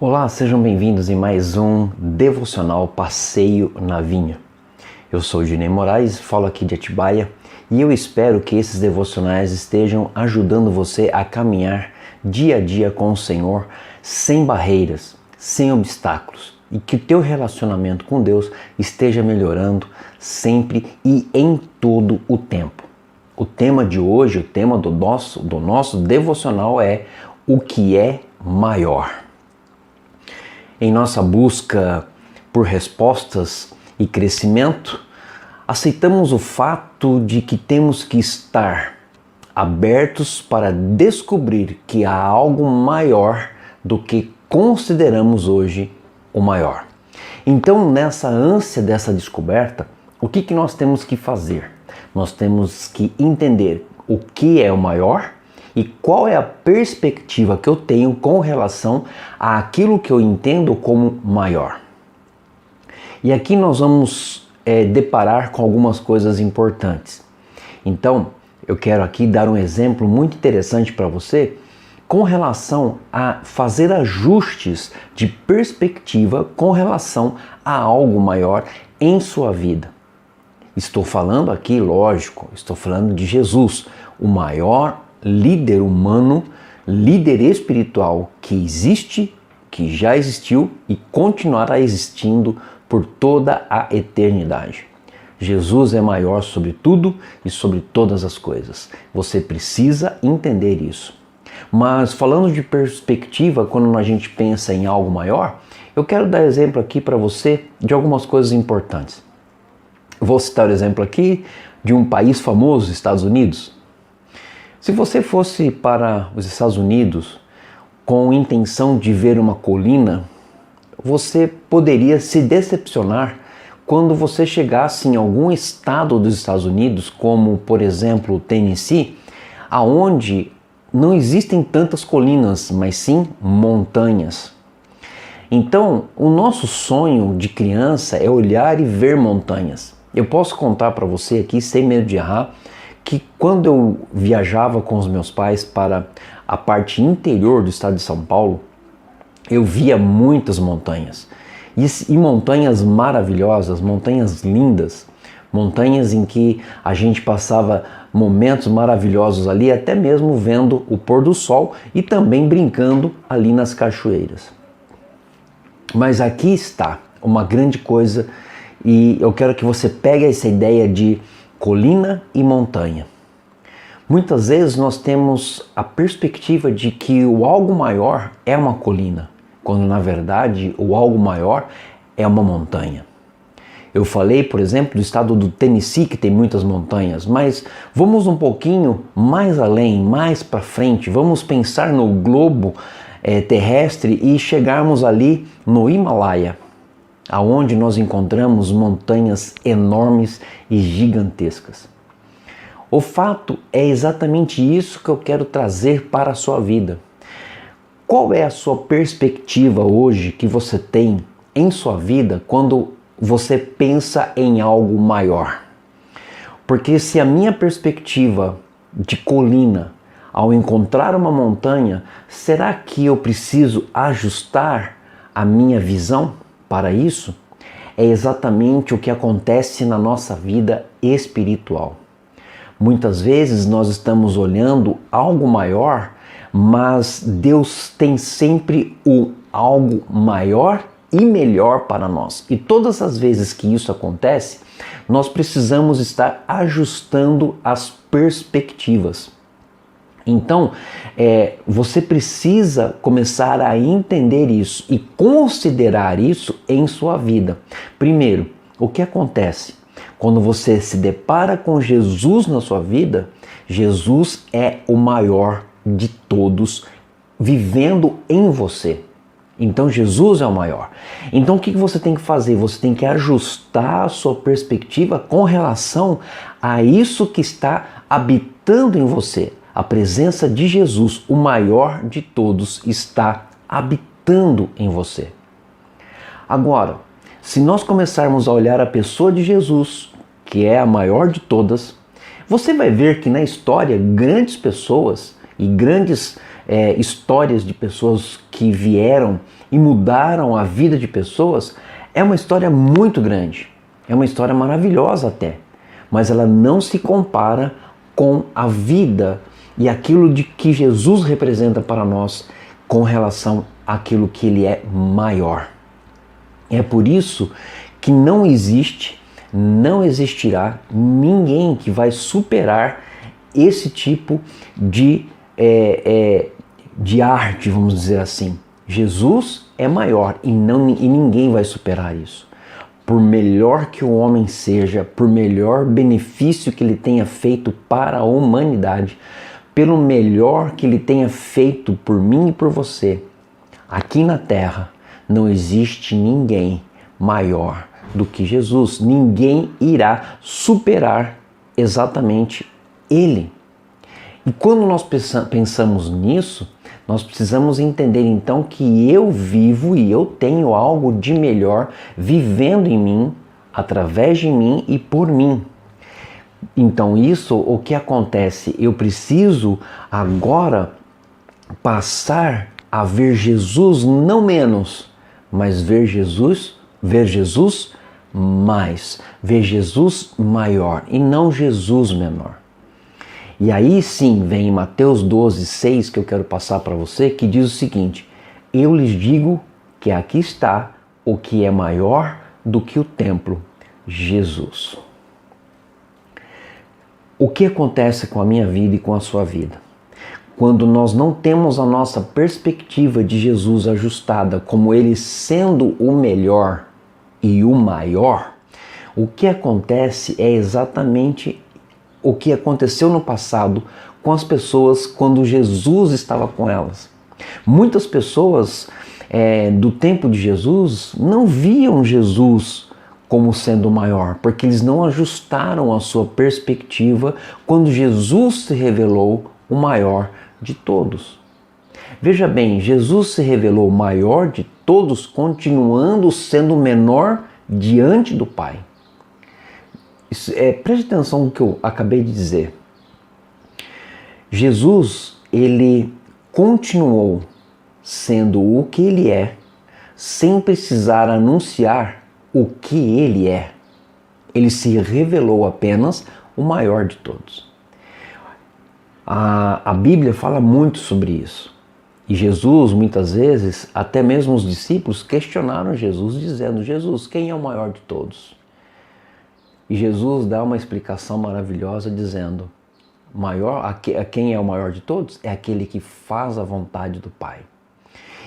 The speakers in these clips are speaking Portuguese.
Olá, sejam bem-vindos em mais um Devocional Passeio na Vinha. Eu sou Dinei Moraes, falo aqui de Atibaia e eu espero que esses devocionais estejam ajudando você a caminhar dia a dia com o Senhor sem barreiras, sem obstáculos e que o teu relacionamento com Deus esteja melhorando sempre e em todo o tempo. O tema de hoje, o tema do nosso devocional é o que é maior. Em nossa busca por respostas e crescimento, aceitamos o fato de que temos que estar abertos para descobrir que há algo maior do que consideramos hoje o maior. Então, nessa ânsia dessa descoberta, o que nós temos que fazer? Nós temos que entender o que é o maior e qual é a perspectiva que eu tenho com relação àquilo que eu entendo como maior. E aqui nós vamos deparar com algumas coisas importantes. Então, eu quero aqui dar um exemplo muito interessante para você com relação a fazer ajustes de perspectiva com relação a algo maior em sua vida. Estou falando aqui, lógico, estou falando de Jesus, o maior líder humano, líder espiritual que existe, que já existiu e continuará existindo por toda a eternidade. Jesus é maior sobre tudo e sobre todas as coisas. Você precisa entender isso. Mas falando de perspectiva, quando a gente pensa em algo maior, eu quero dar exemplo aqui para você de algumas coisas importantes. Vou citar o exemplo aqui de um país famoso, Estados Unidos. Se você fosse para os Estados Unidos com intenção de ver uma colina, você poderia se decepcionar quando você chegasse em algum estado dos Estados Unidos, como por exemplo Tennessee, aonde não existem tantas colinas, mas sim montanhas. Então, o nosso sonho de criança é olhar e ver montanhas. Eu posso contar para você aqui, sem medo de errar, que quando eu viajava com os meus pais para a parte interior do estado de São Paulo, eu via muitas montanhas. E montanhas maravilhosas, montanhas lindas, montanhas em que a gente passava momentos maravilhosos ali, até mesmo vendo o pôr do sol e também brincando ali nas cachoeiras. Mas aqui está uma grande coisa e eu quero que você pegue essa ideia de colina e montanha. Muitas vezes nós temos a perspectiva de que o algo maior é uma colina, quando na verdade o algo maior é uma montanha. Eu falei, por exemplo, do estado do Tennessee, que tem muitas montanhas, mas vamos um pouquinho mais além, mais para frente, vamos pensar no globo terrestre e chegarmos ali no Himalaia, aonde nós encontramos montanhas enormes e gigantescas. O fato é exatamente isso que eu quero trazer para a sua vida. Qual é a sua perspectiva hoje que você tem em sua vida quando você pensa em algo maior? Porque se a minha perspectiva de colina, ao encontrar uma montanha, será que eu preciso ajustar a minha visão para isso? É exatamente o que acontece na nossa vida espiritual. Muitas vezes nós estamos olhando algo maior, mas Deus tem sempre o algo maior e melhor para nós. E todas as vezes que isso acontece, nós precisamos estar ajustando as perspectivas. Então, você precisa começar a entender isso e considerar isso em sua vida. Primeiro, o que acontece? Quando você se depara com Jesus na sua vida, Jesus é o maior de todos vivendo em você. Então Jesus é o maior. Então o que você tem que fazer? Você tem que ajustar a sua perspectiva com relação a isso que está habitando em você. A presença de Jesus, o maior de todos, está habitando em você. Agora, se nós começarmos a olhar a pessoa de Jesus, que é a maior de todas, você vai ver que na história grandes pessoas e grandes histórias de pessoas que vieram e mudaram a vida de pessoas, é uma história muito grande. É uma história maravilhosa até. Mas ela não se compara com a vida e aquilo de que Jesus representa para nós com relação àquilo que ele é maior. É por isso que não existe, não existirá ninguém que vai superar esse tipo de arte, vamos dizer assim. Jesus é maior e ninguém vai superar isso. Por melhor que o homem seja, por melhor benefício que ele tenha feito para a humanidade, pelo melhor que ele tenha feito por mim e por você, aqui na Terra não existe ninguém maior do que Jesus. Ninguém irá superar exatamente ele. E quando nós pensamos nisso, nós precisamos entender então que eu vivo e eu tenho algo de melhor vivendo em mim, através de mim e por mim. Então isso, o que acontece? Eu preciso agora passar a ver Jesus não menos, mas ver Jesus mais, ver Jesus maior e não Jesus menor. E aí sim vem Mateus 12:6 que eu quero passar para você, que diz o seguinte: eu lhes digo que aqui está o que é maior do que o templo, Jesus. O que acontece com a minha vida e com a sua vida? Quando nós não temos a nossa perspectiva de Jesus ajustada como ele sendo o melhor e o maior, o que acontece é exatamente o que aconteceu no passado com as pessoas quando Jesus estava com elas. Muitas pessoas do tempo de Jesus não viam Jesus como sendo o maior, porque eles não ajustaram a sua perspectiva quando Jesus se revelou o maior de todos. Veja bem, Jesus se revelou o maior de todos, continuando sendo o menor diante do Pai. Preste atenção no que eu acabei de dizer. Jesus, ele continuou sendo o que ele é, sem precisar anunciar o que ele é. Ele se revelou apenas o maior de todos. A Bíblia fala muito sobre isso. E Jesus, muitas vezes, até mesmo os discípulos questionaram Jesus, dizendo: Jesus, quem é o maior de todos? E Jesus dá uma explicação maravilhosa dizendo: quem é o maior de todos? É aquele que faz a vontade do Pai.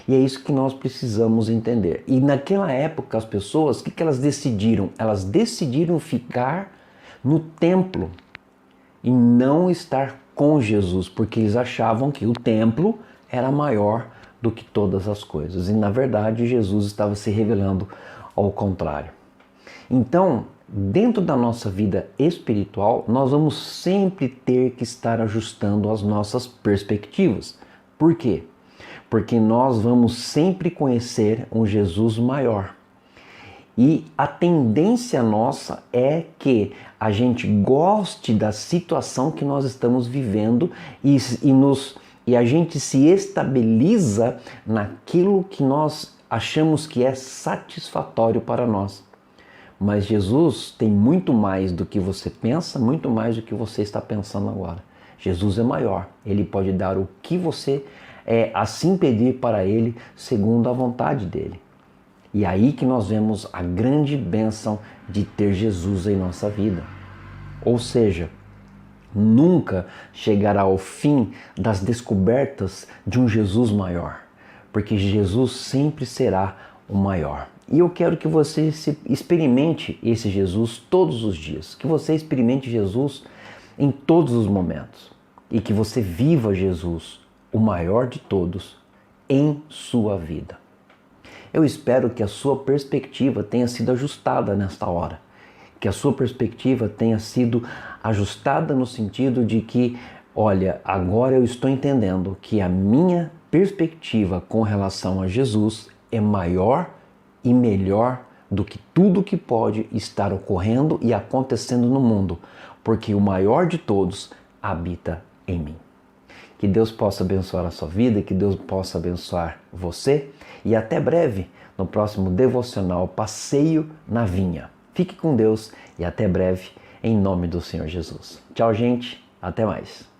E é isso que nós precisamos entender. E naquela época as pessoas, o que elas decidiram? Elas decidiram ficar no templo e não estar com Jesus, porque eles achavam que o templo era maior do que todas as coisas. E na verdade Jesus estava se revelando ao contrário. Então, dentro da nossa vida espiritual, nós vamos sempre ter que estar ajustando as nossas perspectivas. Por quê? Porque nós vamos sempre conhecer um Jesus maior. E a tendência nossa é que a gente goste da situação que nós estamos vivendo e a gente se estabiliza naquilo que nós achamos que é satisfatório para nós. Mas Jesus tem muito mais do que você pensa, muito mais do que você está pensando agora. Jesus é maior, ele pode dar o que você assim pedir para ele, segundo a vontade dele. E aí que nós vemos a grande bênção de ter Jesus em nossa vida. Ou seja, nunca chegará ao fim das descobertas de um Jesus maior, porque Jesus sempre será o maior. E eu quero que você experimente esse Jesus todos os dias, que você experimente Jesus em todos os momentos e que você viva Jesus, o maior de todos, em sua vida. Eu espero que a sua perspectiva tenha sido ajustada nesta hora, que a sua perspectiva tenha sido ajustada no sentido de que, olha, agora eu estou entendendo que a minha perspectiva com relação a Jesus é maior e melhor do que tudo que pode estar ocorrendo e acontecendo no mundo, porque o maior de todos habita em mim. Que Deus possa abençoar a sua vida, que Deus possa abençoar você e até breve no próximo devocional Passeio na Vinha. Fique com Deus e até breve em nome do Senhor Jesus. Tchau, gente. Até mais.